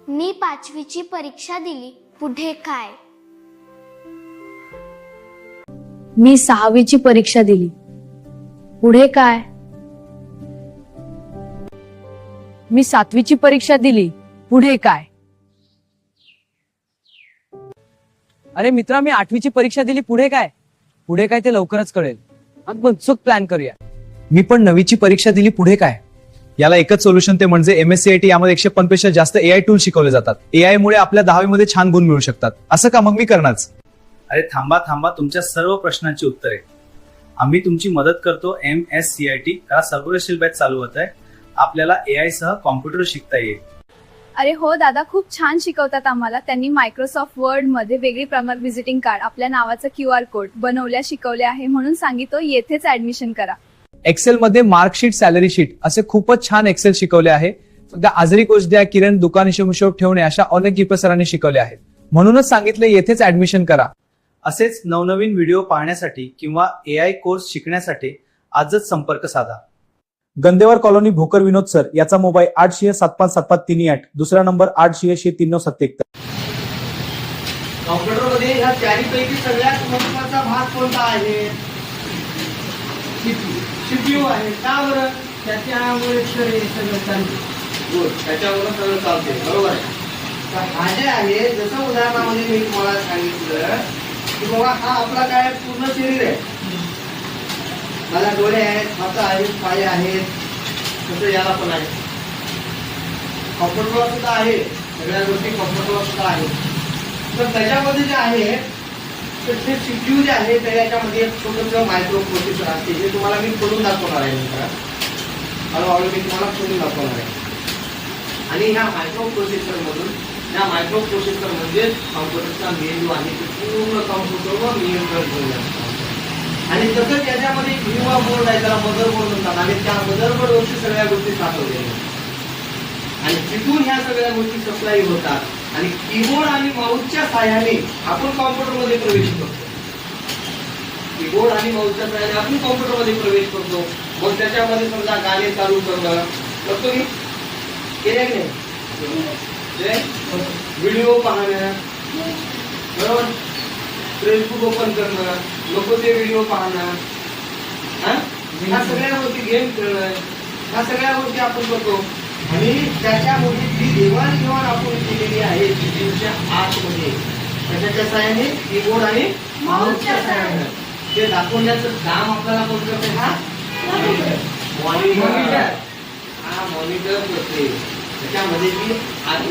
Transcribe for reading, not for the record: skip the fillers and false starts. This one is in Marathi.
मी 5वीची परीक्षा दिली, पुढे काय? मी 6वीची परीक्षा दिली, पुढे काय? मी 7वीची परीक्षा दिली, पुढे काय? अरे मित्रा, मी 8वीची परीक्षा दिली, पुढे काय? पुढे काय ते लवकरच कळेल. आपण उत्सुक प्लॅन करूया. मी पण 9वीची परीक्षा दिली, पुढे काय? याला एकच सोल्युशन, ते म्हणजे MSCIT. यामध्ये 150 पेक्षा जास्त AI टूल शिकवले जातात. AI मुळे आपल्या 10वी मध्ये छान गुण मिळू शकतात. असं का? मग मी करणारच. अरे थांबा थांबा, तुमच्या सर्व प्रश्नांची उत्तरे आम्ही तुमची मदत करतो. MSCIT का सर्वशील बॅच चालू होत आहे. आपल्याला AI सह कॉम्प्युटर शिकता येईल. अरे हो दादा, खूप छान शिकवतात आम्हाला. त्यांनी मायक्रोसॉफ्ट वर्ड मध्ये वेगळी प्रमाण व्हिजिटिंग कार्ड, आपल्या नावाचं QR कोड बनवल्या शिकवले आहे, म्हणून सांगितलं येथेच ऍडमिशन करा. एक्सेल मध्ये मार्कशीट, सॅलरी शीट असे खूपच छान एक्सेल शिकवले आहे. सध्या आजरी कोच द्या, किरण दुकान हिशोब ठेवणे अशा अनेक गिप्पे सरांनी शिकवले आहेत. म्हणूनच सांगितले येथेच ऍडमिशन करा. असेच नवनवीन व्हिडिओ पाहण्यासाठी किंवा AI कोर्स शिकण्यासाठी आजच संपर्क साधा. गंदेवार कॉलोनी, भोकर विनोद सर. याचा मोबाईल 800757538, दुसरा नंबर 8009371. कॉम्प्युटर मध्ये ह्या चारीपैकी सगळ्यात महत्वाचा भाग कोणता आहे? CPU आहे. का बरं? त्याच्यामुळे तर हे सगळं चालते. गुड, त्याच्यामुळे सगळं चालते. बरोबर आहे. तर हा जे आहे, जसं उदाहरणामध्ये मी तुम्हाला सांगितलं की बाबा हा आपला काय पूर्ण शरीर आहे. मला डोळे आहेत, हात आहेत, पाय आहेत, तसं याला पण आहे. कॉम्प्युटरला सुद्धा आहे, सगळ्या गोष्टी कॉम्प्युटरला सुद्धा आहे. तर त्याच्यामध्ये जे आहे तर ते CPU जे आहे त्याच्यामध्ये एक छोटंसं मायक्रो प्रोसेसर असते, जे तुम्हाला मी खोलून दाखवणार आहे. मित्रा, हळूहळू मी तुम्हाला खोलून दाखवणार आहे. आणि ह्या मायक्रो प्रोसेसर मधून, ह्या मायक्रो प्रोसेसर म्हणजे कॉम्प्युटरचा मेंदू आहे, ते पूर्ण कॉम्प्युटरवर नियंत्रण ठेवून असतं. आणि तसंच याच्यामध्ये युवा बोर्ड आहे, त्याला मदरबोर्ड म्हणतात. आणि त्या मदरबोर्डवरती सगळ्या गोष्टी साठवलेल्या आणि तिथून ह्या सगळ्या गोष्टी सप्लाय होतात. आणि कीबोर्ड आणि माऊसच्या साह्याने आपण कॉम्प्युटरमध्ये प्रवेश करतो. कीबोर्ड आणि माऊसच्या साह्याने आपण कॉम्प्युटरमध्ये प्रवेश करतो. मग त्याच्यामध्ये समजा गाणे चालू करणं करतो मी, केले की नाही? व्हिडिओ पाहणं, बरोबर, फेसबुक ओपन करणं, नको ते व्हिडिओ पाहणं, ह्या सगळ्या गोष्टी, गेम खेळणं, ह्या सगळ्या गोष्टी आपण करतो. आणि त्याच्यामध्ये जी देवाणघेवाण आपण केलेली आहे सीपीयूच्या आतमध्ये, त्याच्या साह्याने कीबोर्ड आणि माऊसच्या साह्याने ते दाखवण्याचं काम आपल्याला कोण करते? हा मॉनिटर. हा मॉनिटर करते. त्याच्यामध्ये जी आत